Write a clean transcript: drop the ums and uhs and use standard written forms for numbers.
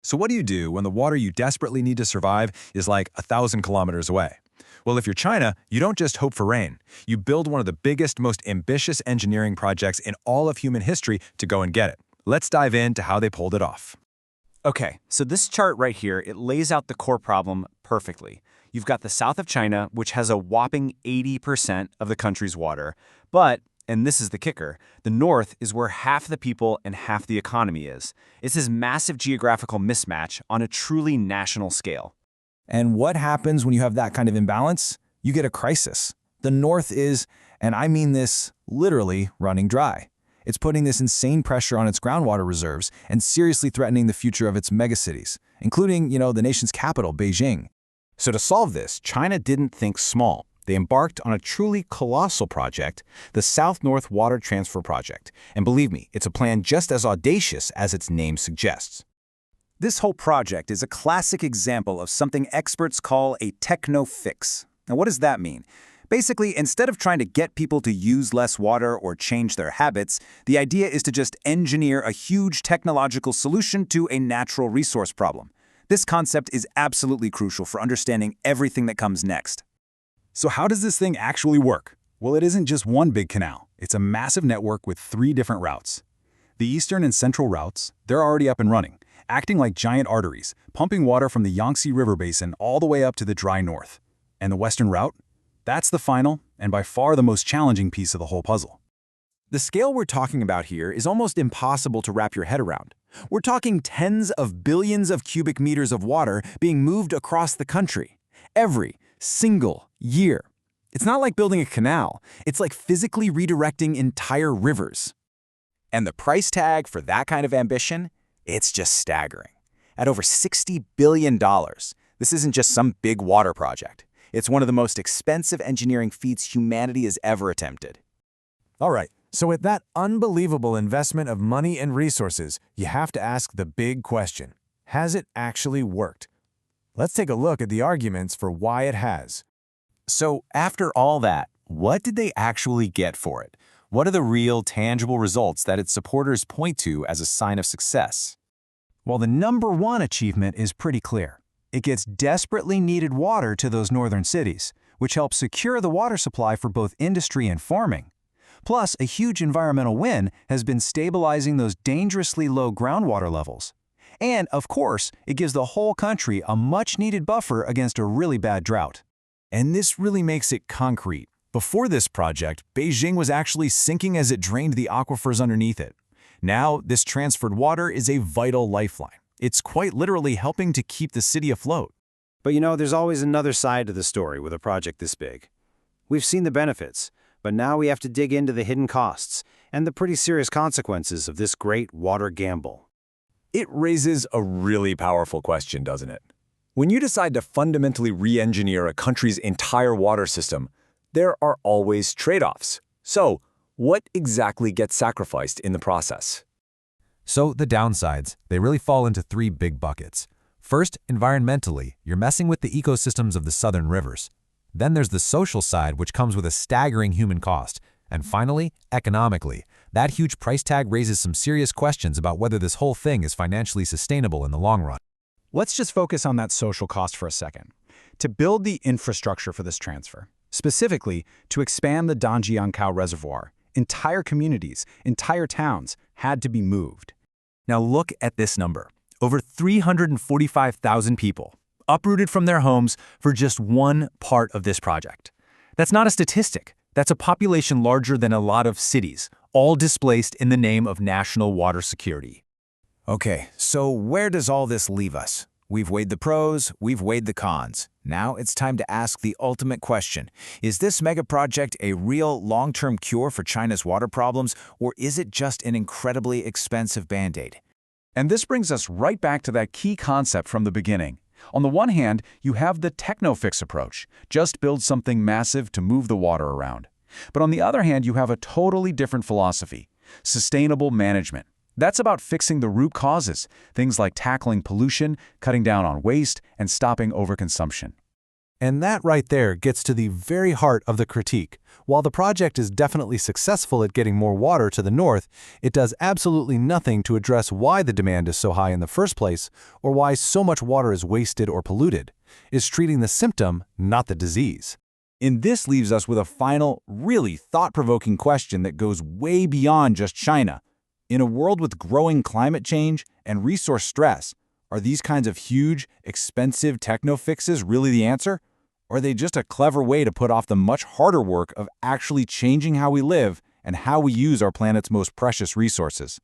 So what do you do when the water you desperately need to survive is like 1,000 kilometers away? Well, if you're China, you don't just hope for rain. You build one of the biggest, most ambitious engineering projects in all of human history to go and get it. Let's dive into how they pulled it off. Okay, so this chart right here, it lays out the core problem perfectly. You've got the south of China, which has a whopping 80% of the country's water. But, and this is the kicker, the north is where half the people and half the economy is. It's this massive geographical mismatch on a truly national scale. And what happens when you have that kind of imbalance? You get a crisis. The north is, and I mean this literally, running dry. It's putting this insane pressure on its groundwater reserves and seriously threatening the future of its megacities, including, the nation's capital, Beijing. So to solve this, China didn't think small. They embarked on a truly colossal project, the South-North Water Transfer Project. And believe me, it's a plan just as audacious as its name suggests. This whole project is a classic example of something experts call a techno-fix. Now, what does that mean? Basically, instead of trying to get people to use less water or change their habits, the idea is to just engineer a huge technological solution to a natural resource problem. This concept is absolutely crucial for understanding everything that comes next. So how does this thing actually work? Well, it isn't just one big canal. It's a massive network with 3 different routes. The eastern and central routes, they're already up and running, acting like giant arteries, pumping water from the Yangtze River Basin all the way up to the dry north. And the western route? That's the final, and by far the most challenging piece of the whole puzzle. The scale we're talking about here is almost impossible to wrap your head around. We're talking tens of billions of cubic meters of water being moved across the country, every single year. It's not like building a canal, it's like physically redirecting entire rivers. And the price tag for that kind of ambition? It's just staggering. At over $60 billion, this isn't just some big water project. It's one of the most expensive engineering feats humanity has ever attempted. All right, so with that unbelievable investment of money and resources, you have to ask the big question. Has it actually worked? Let's take a look at the arguments for why it has. So after all that, what did they actually get for it? What are the real, tangible results that its supporters point to as a sign of success? Well, the #1 achievement is pretty clear. It gets desperately needed water to those northern cities, which helps secure the water supply for both industry and farming. Plus, a huge environmental win has been stabilizing those dangerously low groundwater levels. And, of course, it gives the whole country a much-needed buffer against a really bad drought. And this really makes it concrete. Before this project, Beijing was actually sinking as it drained the aquifers underneath it. Now, this transferred water is a vital lifeline. It's quite literally helping to keep the city afloat. But there's always another side to the story with a project this big. We've seen the benefits, but now we have to dig into the hidden costs and the pretty serious consequences of this great water gamble. It raises a really powerful question, doesn't it? When you decide to fundamentally re-engineer a country's entire water system, there are always trade-offs. So, what exactly gets sacrificed in the process? So the downsides, they really fall into 3 big buckets. First, environmentally, you're messing with the ecosystems of the southern rivers. Then there's the social side, which comes with a staggering human cost. And finally, economically, that huge price tag raises some serious questions about whether this whole thing is financially sustainable in the long run. Let's just focus on that social cost for a second. To build the infrastructure for this transfer, specifically to expand the Danjiangkou Reservoir, entire communities, entire towns had to be moved. Now look at this number. Over 345,000 people, uprooted from their homes for just one part of this project. That's not a statistic. That's a population larger than a lot of cities, all displaced in the name of national water security. Okay, so where does all this leave us? We've weighed the pros, we've weighed the cons. Now it's time to ask the ultimate question. Is this mega project a real long-term cure for China's water problems, or is it just an incredibly expensive Band-Aid? And this brings us right back to that key concept from the beginning. On the one hand, you have the techno-fix approach. Just build something massive to move the water around. But on the other hand, you have a totally different philosophy. Sustainable management. That's about fixing the root causes, things like tackling pollution, cutting down on waste, and stopping overconsumption. And that right there gets to the very heart of the critique. While the project is definitely successful at getting more water to the north, it does absolutely nothing to address why the demand is so high in the first place or why so much water is wasted or polluted. It's treating the symptom, not the disease. And this leaves us with a final, really thought-provoking question that goes way beyond just China. In a world with growing climate change and resource stress, are these kinds of huge, expensive techno-fixes really the answer? Or are they just a clever way to put off the much harder work of actually changing how we live and how we use our planet's most precious resources?